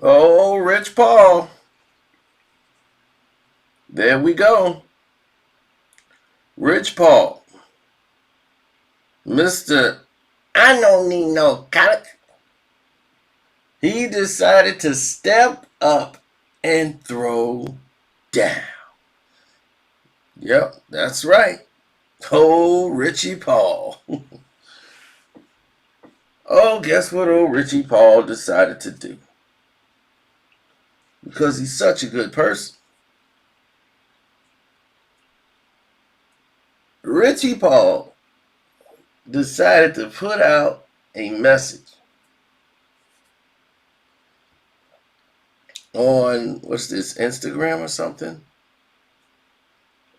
Oh, Rich Paul. There we go. Rich Paul. Mr. I don't need no college. He decided to step up and throw down. Yep, that's right. Oh, Richie Paul. Oh, guess what old Richie Paul decided to do? Because he's such a good person. Richie Paul decided to put out a message on, what's this, Instagram or something?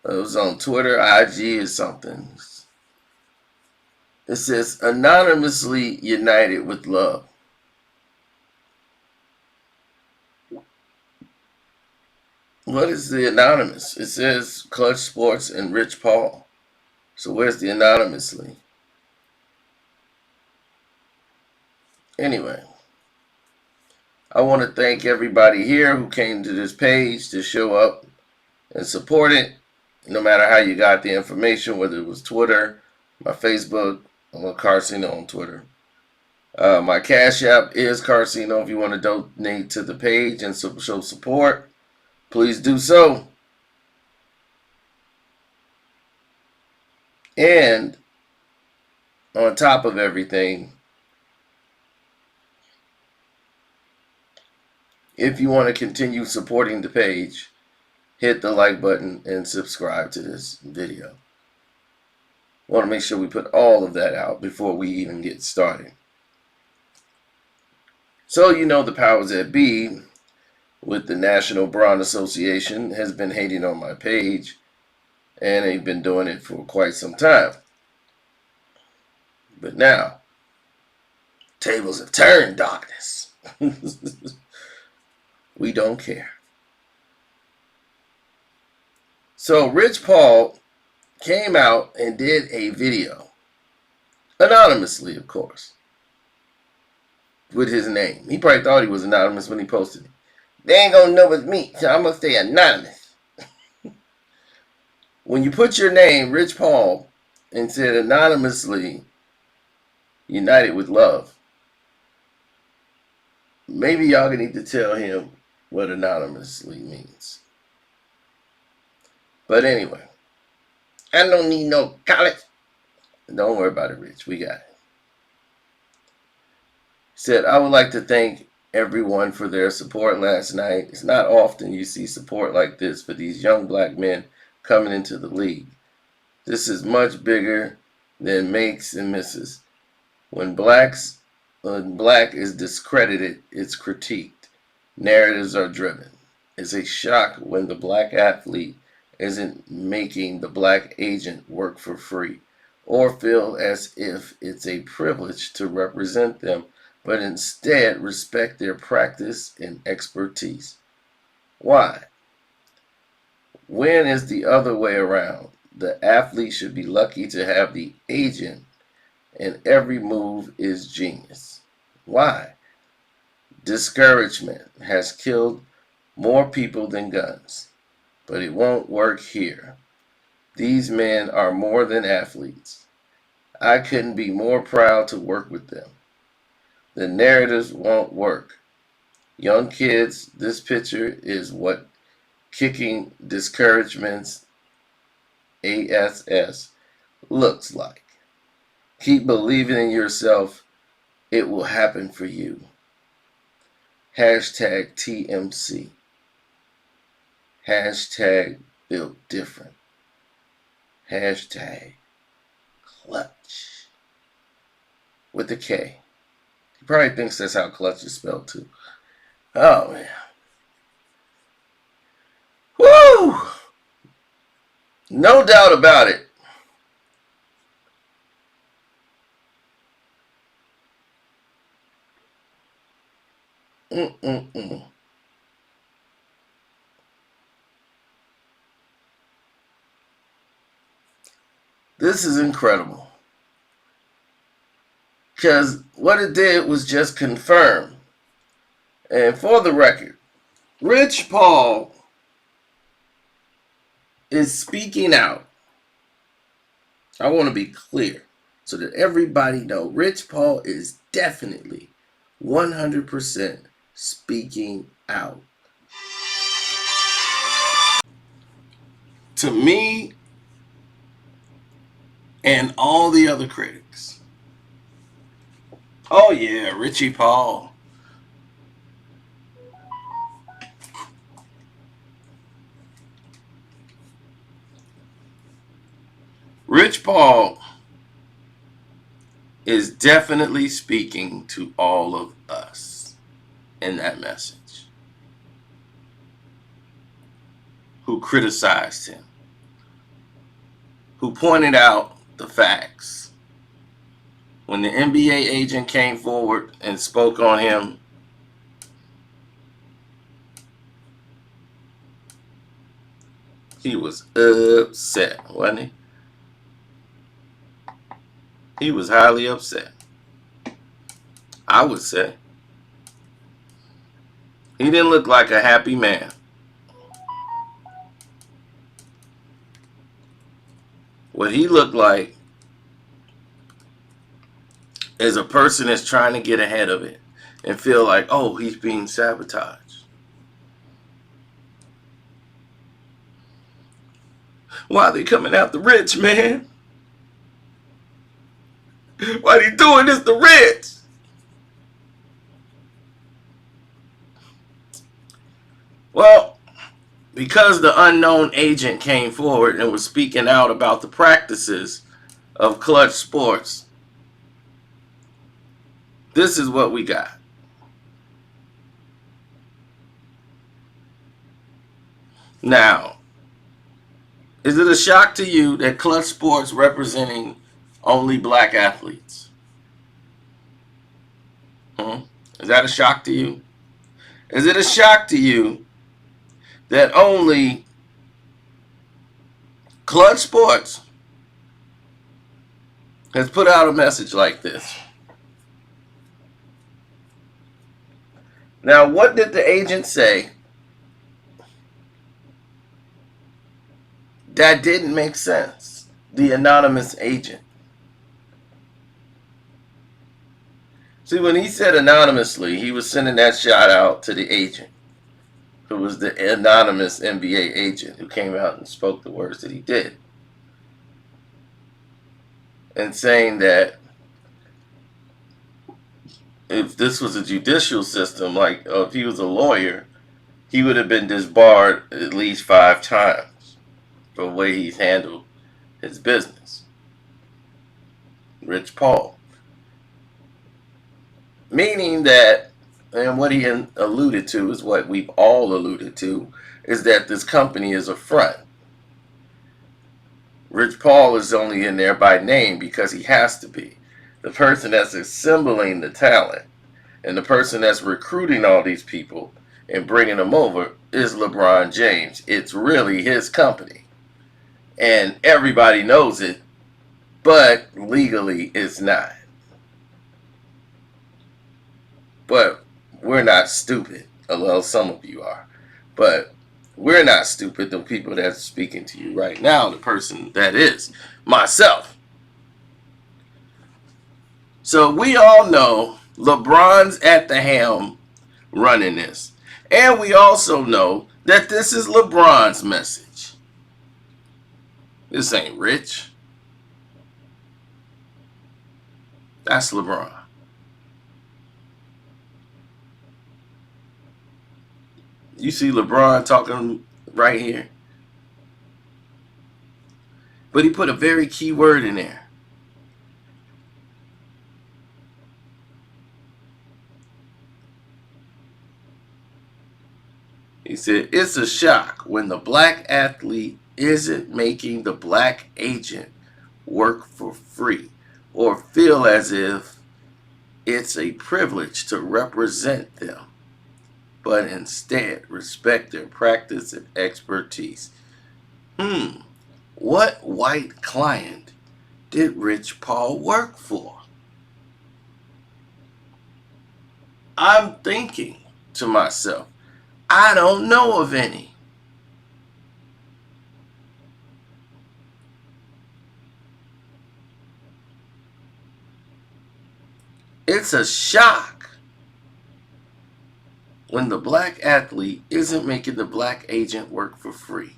It was on Twitter, IG or something. It says, anonymously united with love. What is the anonymous? It says Clutch Sports and Rich Paul. So where's the anonymously? Anyway, I want to thank everybody here who came to this page to show up and support it, no matter how you got the information, whether it was Twitter, my Facebook, or Carcino on Twitter. My Cash App is Carcino. If you want to donate to the page and show support, please do so. And on top of everything, if you want to continue supporting the page, hit the like button and subscribe to this video. I want to make sure we put all of that out before we even get started. So, you know, the powers that be with the National Brawn Association has been hating on my page, and they've been doing it for quite some time. But now, tables have turned, darkness. We don't care. So Rich Paul came out and did a video, anonymously, of course, with his name. He probably thought he was anonymous when he posted it. They ain't gonna know it's me, so I'm gonna stay anonymous. When you put your name, Rich Paul, and said anonymously united with love, maybe y'all need to tell him what anonymously means. But anyway, I don't need no college. Don't worry about it, Rich. We got it. He said, I would like to thank everyone for their support last night. It's not often you see support like this for these young black men coming into the league. This is much bigger than makes and misses. When black is discredited, it's critiqued. Narratives are driven. It's a shock when the black athlete isn't making the black agent work for free or feel as if it's a privilege to represent them, but instead respect their practice and expertise. Why? When is the other way around? The athlete should be lucky to have the agent, and every move is genius. Why? Discouragement has killed more people than guns, but it won't work here. These men are more than athletes. I couldn't be more proud to work with them. The narratives won't work. Young kids, this picture is what kicking discouragements ASS looks like. Keep believing in yourself. It will happen for you. Hashtag TMC. Hashtag built different. Hashtag clutch. With the K. He probably thinks that's how clutch is spelled too. Oh man. Woo! No doubt about it. Mm-mm-mm. This is incredible. Because what it did was just confirm And for the record, Rich Paul is speaking out. I want to be clear so that everybody know Rich Paul is definitely 100% speaking out. To me and all the other critics. Oh yeah, Richie Paul. Rich Paul is definitely speaking to all of us in that message who criticized him, who pointed out the facts. When the NBA agent came forward and spoke on him, he was upset, wasn't he? He was highly upset, I would say. He didn't look like a happy man. What he looked like is a person that's trying to get ahead of it and feel like, oh, he's being sabotaged. Why are they coming after Rich, man? Why are they doing this to Rich? Well, because the unknown agent came forward and was speaking out about the practices of Clutch Sports, this is what we got. Now, is it a shock to you that Clutch Sports representing only black athletes? Is that a shock to you? Is it a shock to you that only Clutch Sports has put out a message like this? Now, what did the agent say that didn't make sense? The anonymous agent. See, when he said anonymously, he was sending that shout out to the agent, who was the anonymous NBA agent who came out and spoke the words that he did. And saying that if this was a judicial system, like if he was a lawyer, he would have been disbarred at least 5 times for the way he's handled his business. Rich Paul. Meaning that, and what he alluded to is what we've all alluded to, is that this company is a front. Rich Paul is only in there by name because he has to be. The person that's assembling the talent and the person that's recruiting all these people and bringing them over is LeBron James. It's really his company. And everybody knows it, but legally it's not. But we're not stupid, although some of you are. But we're not stupid, the people that's speaking to you right now, the person that is myself. So we all know LeBron's at the helm running this. And we also know that this is LeBron's message. This ain't Rich. That's LeBron. You see LeBron talking right here. But he put a very key word in there. He said, it's a shock when the black athlete isn't making the black agent work for free or feel as if it's a privilege to represent them, but instead respect their practice and expertise. What white client did Rich Paul work for? I'm thinking to myself, I don't know of any. It's a shock when the black athlete isn't making the black agent work for free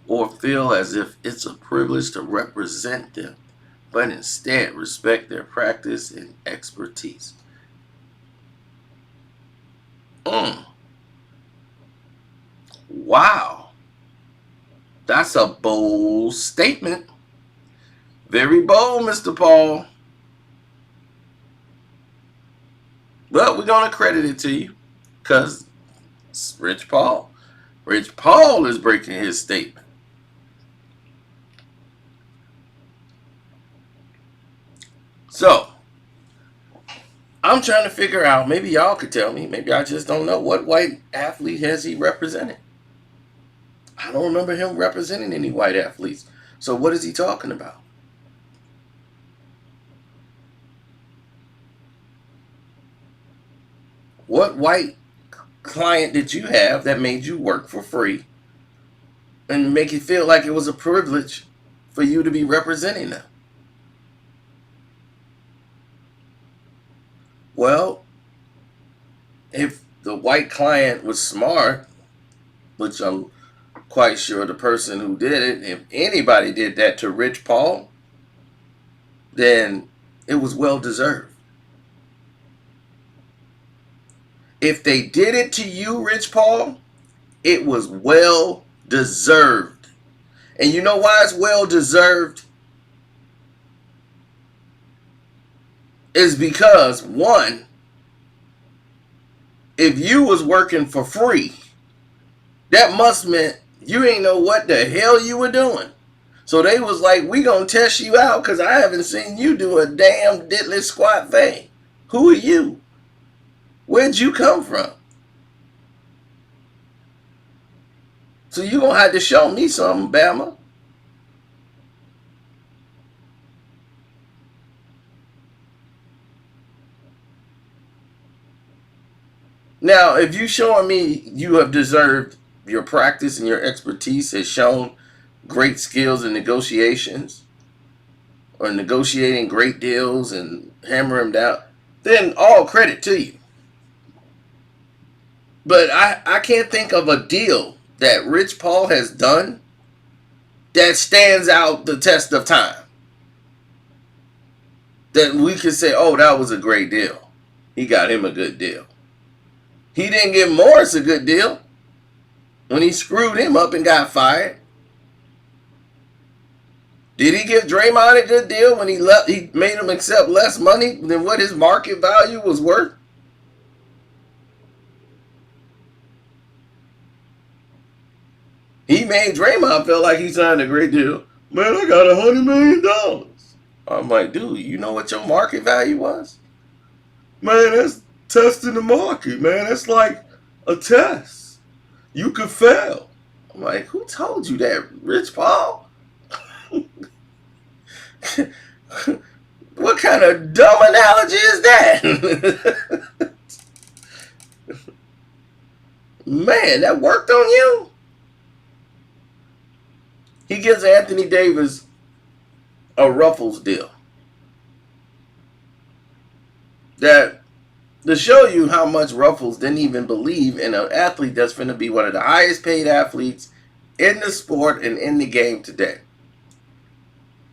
or feel as if it's a privilege to represent them, but instead respect their practice and expertise. Wow. That's a bold statement. Very bold, Mr. Paul. But we're going to credit it to you because it's Rich Paul. Rich Paul is breaking his statement. So, I'm trying to figure out, maybe y'all could tell me, maybe I just don't know, what white athlete has he represented? I don't remember him representing any white athletes. So what is he talking about? What white client did you have that made you work for free and make you feel like it was a privilege for you to be representing them? Well, if the white client was smart, which I'm quite sure the person who did it, if anybody did that to Rich Paul, then it was well deserved. If they did it to you, Rich Paul, it was well deserved. And you know why it's well deserved? Is because, one, if you was working for free, that must meant you ain't know what the hell you were doing. So they was like, we gonna test you out because I haven't seen you do a damn diddly squat thing. Who are you? Where'd you come from? So you gonna have to show me something, Bama. Now, if you showing me you have deserved, your practice and your expertise has shown great skills in negotiations or negotiating great deals and hammer them down, then all credit to you. But I can't think of a deal that Rich Paul has done that stands out the test of time. That we could say, oh, that was a great deal. He got him a good deal. He didn't give Morris a good deal when he screwed him up and got fired. Did he give Draymond a good deal when he made him accept less money than what his market value was worth? He made Draymond feel like he signed a great deal. Man, I got $100 million. I'm like, dude, you know what your market value was? Man, that's testing the market, man. That's like a test. You could fail. I'm like, who told you that, Rich Paul? What kind of dumb analogy is that? Man, that worked on you? He gives Anthony Davis a Ruffles deal. That to show you how much Ruffles didn't even believe in an athlete that's going to be one of the highest paid athletes in the sport and in the game today.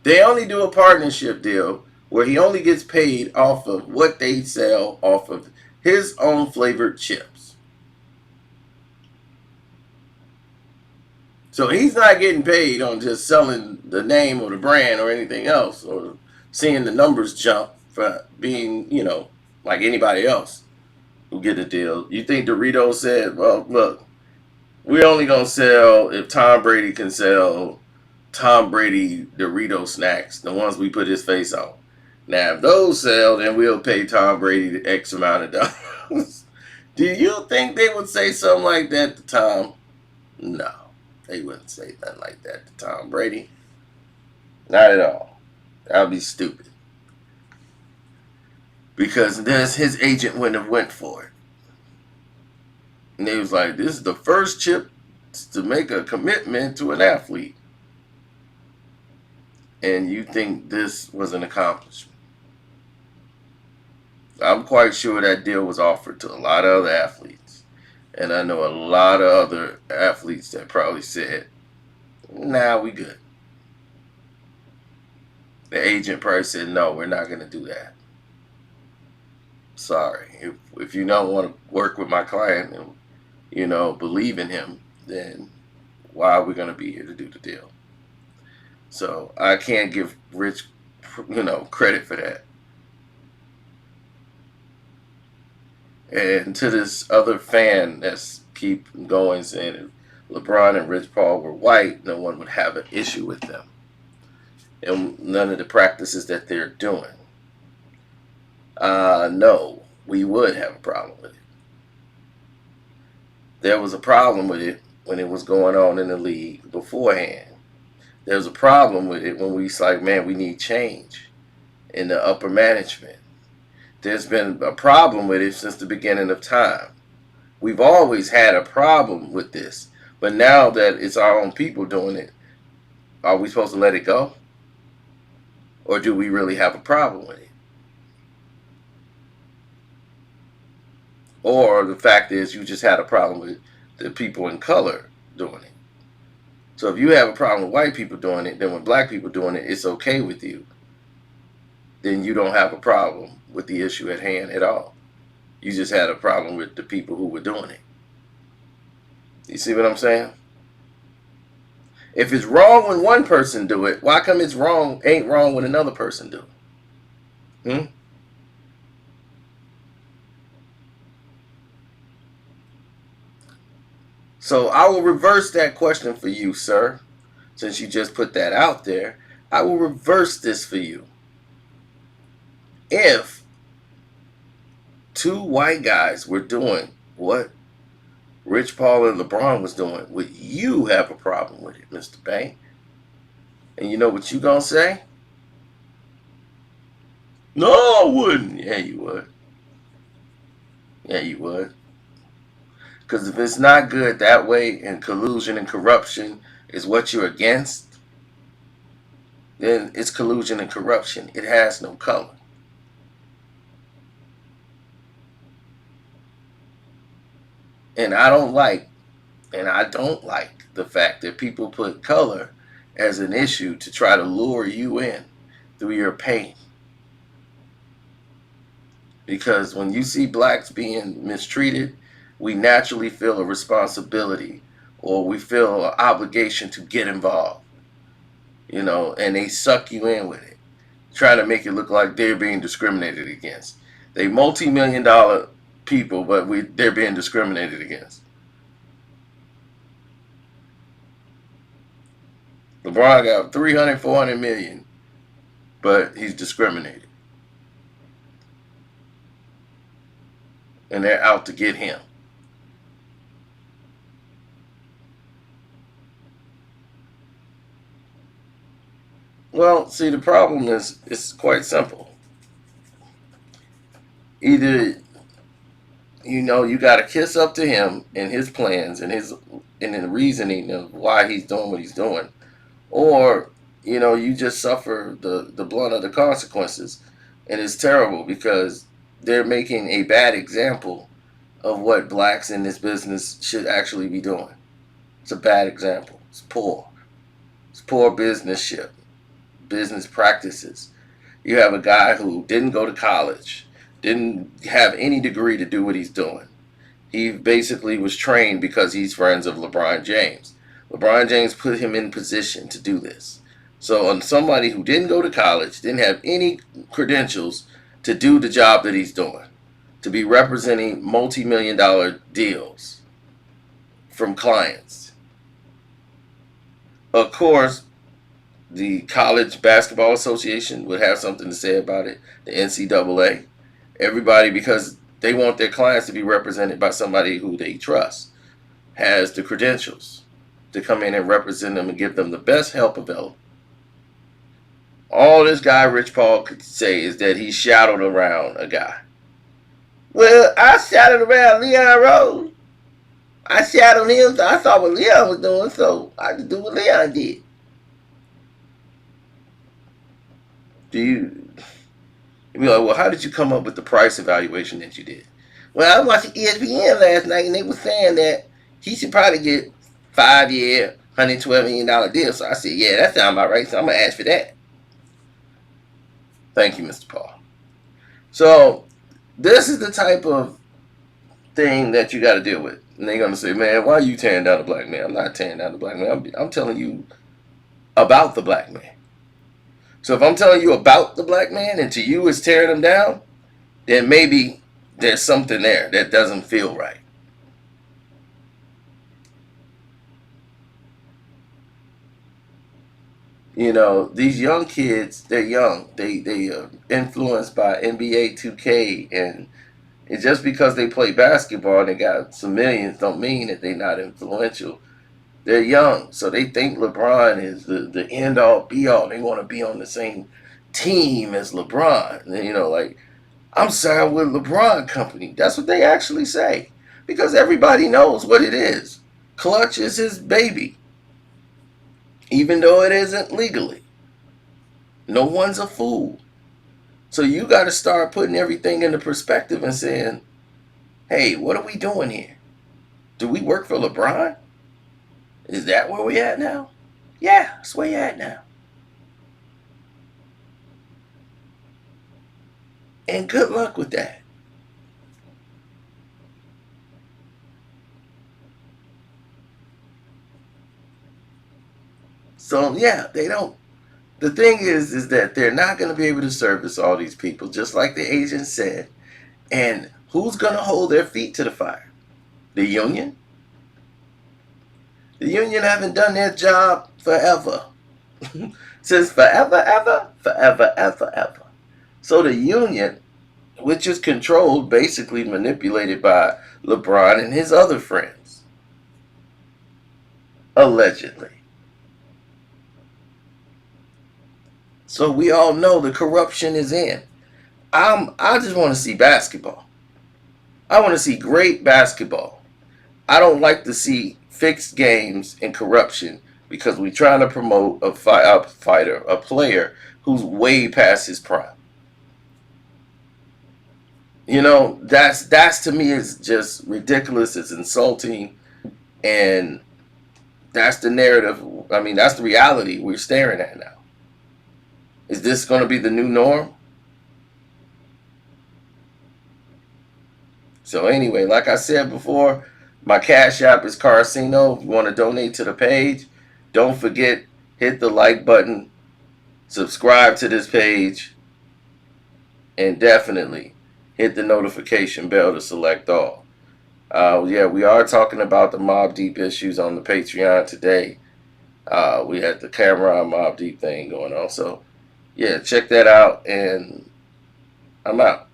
They only do a partnership deal where he only gets paid off of what they sell off of his own flavored chips. So he's not getting paid on just selling the name or the brand or anything else or seeing the numbers jump for being, like anybody else who get a deal. You think Doritos said, well, look, we're only going to sell if Tom Brady can sell Tom Brady Dorito snacks, the ones we put his face on. Now, if those sell, then we'll pay Tom Brady the X amount of dollars. Do you think they would say something like that to Tom? No, they wouldn't say nothing like that to Tom Brady. Not at all. That would be stupid. Because his agent wouldn't have went for it. And they was like, this is the first chip to make a commitment to an athlete. And you think this was an accomplishment. I'm quite sure that deal was offered to a lot of other athletes. And I know a lot of other athletes that probably said, nah, we good. The agent probably said, no, we're not going to do that. Sorry. If you don't want to work with my client and, believe in him, then why are we going to be here to do the deal? So I can't give Rich, credit for that. And to this other fan that's keep going saying if LeBron and Rich Paul were white, no one would have an issue with them. And none of the practices that they're doing. No, we would have a problem with it. There was a problem with it when it was going on in the league beforehand. There was a problem with it when we was like, man, we need change in the upper management. There's been a problem with it since the beginning of time. We've always had a problem with this. But now that it's our own people doing it, are we supposed to let it go? Or do we really have a problem with it? Or the fact is you just had a problem with the people in color doing it. So if you have a problem with white people doing it, then when black people doing it, it's okay with you. Then you don't have a problem with the issue at hand at all. You just had a problem with the people who were doing it. You see what I'm saying? If it's wrong when one person do it, why come it's ain't wrong when another person do it? So I will reverse that question for you, sir. Since you just put that out there, I will reverse this for you. If two white guys were doing what Rich Paul and LeBron was doing, would you have a problem with it, Mr. Bank? And you know what you gonna say? No, I wouldn't. Yeah, you would. Yeah, you would. Because if it's not good that way and collusion and corruption is what you're against, then it's collusion and corruption. It has no color. And I don't like the fact that people put color as an issue to try to lure you in through your pain. Because when you see blacks being mistreated, we naturally feel a responsibility or we feel an obligation to get involved. And they suck you in with it, trying to make it look like they're being discriminated against. They multi-million-dollar people, but they're being discriminated against. LeBron got 300, 400 million, but he's discriminated. And they're out to get him. Well, see, the problem is it's quite simple. Either you got to kiss up to him and his plans and the reasoning of why he's doing what he's doing, or you just suffer the blunt of the consequences, and it's terrible because they're making a bad example of what blacks in this business should actually be doing. It's a bad example. It's poor. It's poor business practices. You have a guy who didn't go to college, didn't have any degree to do what he's doing. He basically was trained because he's friends of LeBron James. LeBron James put him in position to do this. So on somebody who didn't go to college, didn't have any credentials to do the job that he's doing, to be representing multi-million-dollar deals from clients. Of course, the College Basketball Association would have something to say about it, the NCAA. Everybody, because they want their clients to be represented by somebody who they trust, has the credentials to come in and represent them and give them the best help available. All this guy Rich Paul could say is that he shadowed around a guy. Well, I shadowed around Leon Rose. I shadowed him, so I saw what Leon was doing, so I just do what Leon did. Do you be like, well, how did you come up with the price evaluation that you did? Well, I was watching ESPN last night, and they were saying that he should probably get 5-year, $112 million deal. So I said, yeah, that sounds about right. So I'm gonna ask for that. Thank you, Mr. Paul. So this is the type of thing that you got to deal with. And they're gonna say, man, why are you tearing down the black man? I'm not tearing down the black man. I'm telling you about the black man. So if I'm telling you about the black man and to you it's tearing him down, then maybe there's something there that doesn't feel right. You know, these young kids, they're young. They are influenced by NBA 2K, and it's just because they play basketball and they got some millions don't mean that they're not influential. They're young, so they think LeBron is the end all be all. They want to be on the same team as LeBron. You know, like, I'm signed with LeBron Company. That's what they actually say. Because everybody knows what it is. Clutch is his baby. Even though it isn't legally. No one's a fool. So you got to start putting everything into perspective and saying, hey, what are we doing here? Do we work for LeBron? Is that where we at now? Yeah, that's where you at now. And good luck with that. So yeah, they don't. The thing is that they're not going to be able to service all these people, just like the agent said. And who's going to hold their feet to the fire? The union? The union haven't done their job forever. Since forever, ever, forever, ever, ever. So the union, which is controlled, basically manipulated by LeBron and his other friends, allegedly. So we all know the corruption is in. I just want to see basketball. I want to see great basketball. I don't like to see fixed games and corruption because we're trying to promote a fighter, a player who's way past his prime. You know, that's to me is just ridiculous. It's insulting, and that's the narrative. I mean, that's the reality we're staring at now. Is this going to be the new norm? So anyway, like I said before, my Cash App is Carcino. If you want to donate to the page, don't forget, hit the like button, subscribe to this page, and definitely hit the notification bell to select all. Yeah, we are talking about the Mobb Deep issues on the Patreon today. We had the Cam'ron Mobb Deep thing going on. So, yeah, check that out, and I'm out.